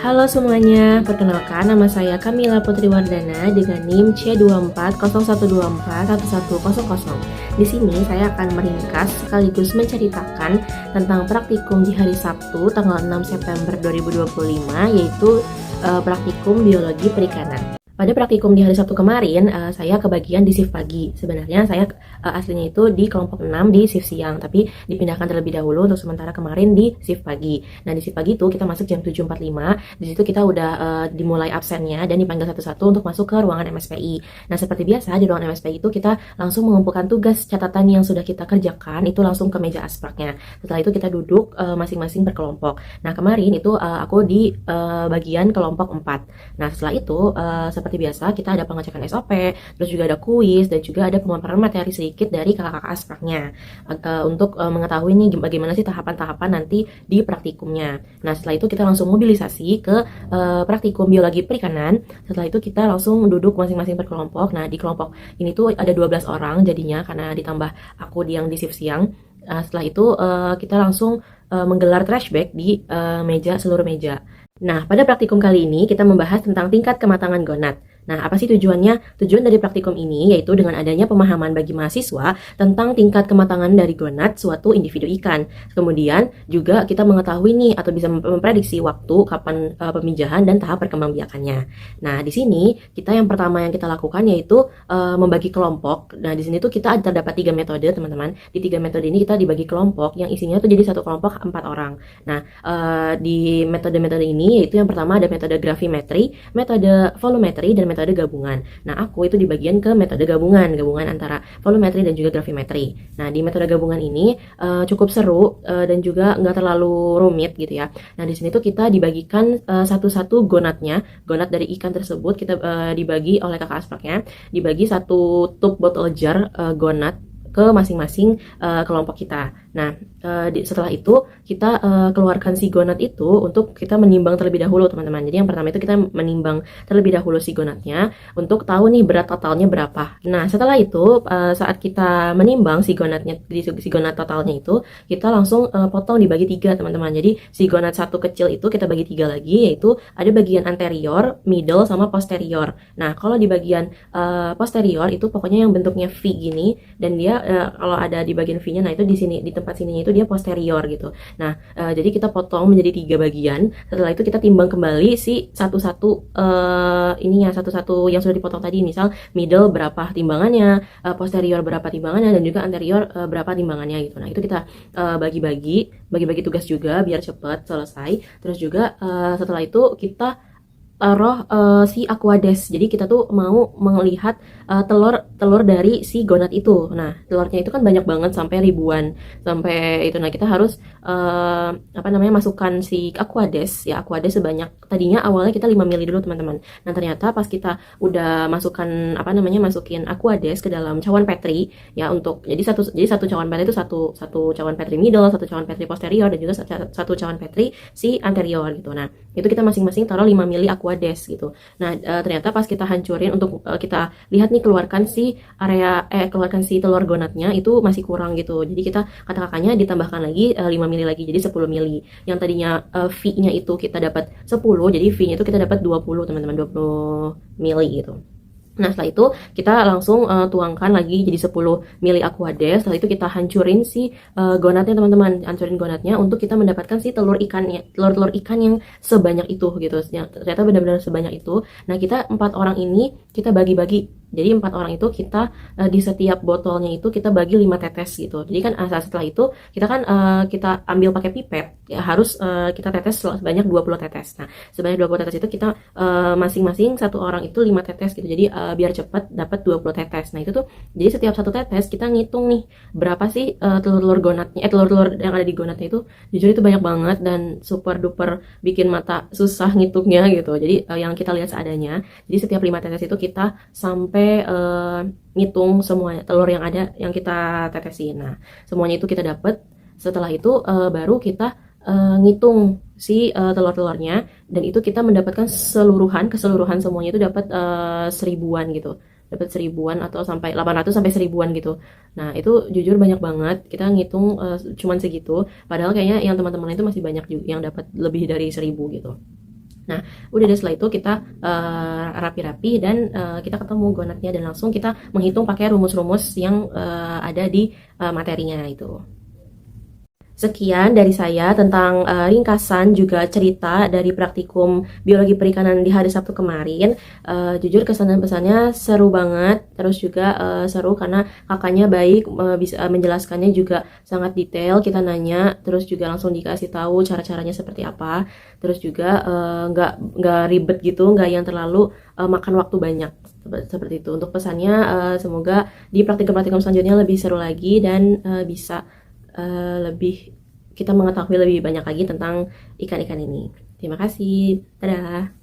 Halo semuanya, perkenalkan nama saya Kamila Putriwardana dengan NIM C2401241100. Di sini saya akan meringkas sekaligus menceritakan tentang praktikum di hari Sabtu tanggal 6 September 2025 yaitu praktikum biologi perikanan. Pada praktikum di hari Sabtu kemarin, saya kebagian di shift pagi. Sebenarnya saya aslinya itu di kelompok 6 di shift siang, tapi dipindahkan terlebih dahulu untuk sementara kemarin di shift pagi. Nah, di shift pagi itu kita masuk jam 7.45. Di situ kita udah dimulai absennya dan dipanggil satu-satu untuk masuk ke ruangan MSPI. Nah, seperti biasa di ruangan MSPI itu kita langsung mengumpulkan tugas catatan yang sudah kita kerjakan itu langsung ke meja aspraknya. Setelah itu kita duduk masing-masing berkelompok. Nah, kemarin itu aku di bagian kelompok 4. Nah, setelah itu seperti biasa kita ada pengecekan SOP, terus juga ada kuis dan juga ada pemaparan materi sedikit dari kakak-kakak aspraknya untuk mengetahui nih bagaimana sih tahapan-tahapan nanti di praktikumnya. Nah, setelah itu kita langsung mobilisasi ke praktikum biologi perikanan. Setelah itu kita langsung duduk masing-masing berkelompok. Nah, di kelompok ini tuh ada 12 orang jadinya karena ditambah aku yang di shift siang. Setelah itu kita langsung menggelar trashback di seluruh meja. Nah, pada praktikum kali ini kita membahas tentang tingkat kematangan gonad. Nah, apa sih tujuannya? Tujuan dari praktikum ini yaitu dengan adanya pemahaman bagi mahasiswa tentang tingkat kematangan dari gonad suatu individu ikan. Kemudian juga kita mengetahui nih atau bisa memprediksi waktu kapan pemijahan dan tahap perkembangbiakannya. Nah, di sini kita yang pertama yang kita lakukan yaitu membagi kelompok. Nah, di sini tuh kita terdapat 3 metode, teman-teman. Di 3 metode ini kita dibagi kelompok yang isinya tuh jadi satu kelompok 4 orang. Nah, di metode-metode ini yaitu yang pertama ada metode gravimetri, metode volumetri, dan metode gabungan. Nah, aku itu di bagian ke metode gabungan antara volumetri dan juga gravimetri. Nah, di metode gabungan ini cukup seru dan juga nggak terlalu rumit gitu ya. Nah, di sini tuh kita dibagikan satu-satu gonadnya, gonad dari ikan tersebut kita dibagi oleh kakak aspraknya, dibagi satu tube bottle jar gonad ke masing-masing kelompok kita. Nah, setelah itu kita keluarkan si gonad itu untuk kita menimbang terlebih dahulu, teman-teman. Jadi yang pertama itu kita menimbang terlebih dahulu si gonadnya untuk tahu nih berat totalnya berapa. Nah, setelah itu saat kita menimbang si gonad totalnya itu, kita langsung potong dibagi 3, teman-teman. Jadi si gonad satu kecil itu kita bagi 3 lagi, yaitu ada bagian anterior, middle, sama posterior. Nah, kalau di bagian posterior itu pokoknya yang bentuknya V gini, dan dia kalau ada di bagian V-nya, nah itu di sini di tempat sininya itu dia posterior gitu. Nah, jadi kita potong menjadi 3 bagian. Setelah itu kita timbang kembali si satu-satu satu-satu yang sudah dipotong tadi. Misal middle berapa timbangannya, posterior berapa timbangannya, dan juga anterior berapa timbangannya gitu. Nah, itu kita bagi-bagi tugas juga biar cepat selesai. Terus juga setelah itu kita taruh si aquades. Jadi kita tuh mau melihat telur dari si gonad itu. Nah, telurnya itu kan banyak banget sampai ribuan, sampai itu. Nah, kita harus masukkan si aquades ya, aquades sebanyak, tadinya awalnya kita 5 mili dulu, teman-teman. Nah, ternyata pas kita udah masukin aquades ke dalam cawan petri ya, untuk jadi satu cawan petri itu satu cawan petri middle, satu cawan petri posterior, dan juga satu cawan petri si anterior gitu. Nah, itu kita masing-masing taruh 5 mili aquades gitu. Nah, ternyata pas kita hancurin untuk kita lihat nih keluarkan si telur gonadnya itu masih kurang gitu. Jadi kita kata kakaknya ditambahkan lagi 5 mili lagi, jadi 10 mili. Yang tadinya V-nya itu kita dapat 10, jadi V-nya itu kita dapat 20, teman-teman, 20 mili gitu. Nah, setelah itu kita langsung tuangkan lagi jadi 10 mili aquades. Setelah itu kita hancurin si gonadnya, teman-teman. Hancurin gonadnya untuk kita mendapatkan si telur ikan yang sebanyak itu gitu. Ternyata benar-benar sebanyak itu. Nah, kita 4 orang ini kita bagi-bagi. Jadi 4 orang itu kita di setiap botolnya itu kita bagi 5 tetes gitu. Jadi kan setelah itu kita kan kita ambil pakai pipet ya, harus kita tetes sebanyak 20 tetes. Nah, sebanyak 20 tetes itu kita masing-masing satu orang itu 5 tetes gitu. Jadi biar cepat dapat 20 tetes. Nah, itu tuh jadi setiap satu tetes kita ngitung nih berapa sih telur-telur yang ada di gonadnya itu. Jujur itu banyak banget dan super duper bikin mata susah ngitungnya gitu. Jadi yang kita lihat seadanya. Jadi setiap 5 tetes itu kita sampai ngitung semuanya telur yang ada yang kita tetesin. Nah, semuanya itu kita dapat. Setelah itu baru kita ngitung si telur-telurnya, dan itu kita mendapatkan keseluruhan semuanya itu dapat 1000-an gitu. Dapat 1000-an atau sampai 800 sampai 1000-an gitu. Nah, itu jujur banyak banget. Kita ngitung cuman segitu, padahal kayaknya yang teman-teman itu masih banyak juga yang dapat lebih dari 1000 gitu. Nah, udah deh setelah itu kita rapi-rapi dan kita ketemu gonatnya dan langsung kita menghitung pakai rumus-rumus yang ada di materinya itu. Sekian dari saya tentang ringkasan juga cerita dari praktikum biologi perikanan di hari Sabtu kemarin. Jujur kesan dan pesannya seru banget, terus juga seru karena kakaknya baik, bisa menjelaskannya juga sangat detail. Kita nanya, terus juga langsung dikasih tahu cara-caranya seperti apa. Terus juga nggak ribet gitu, nggak yang terlalu makan waktu banyak seperti itu. Untuk pesannya, semoga di praktikum-praktikum selanjutnya lebih seru lagi dan bisa lebih kita mengetahui lebih banyak lagi tentang ikan-ikan ini. Terima kasih. Dadah.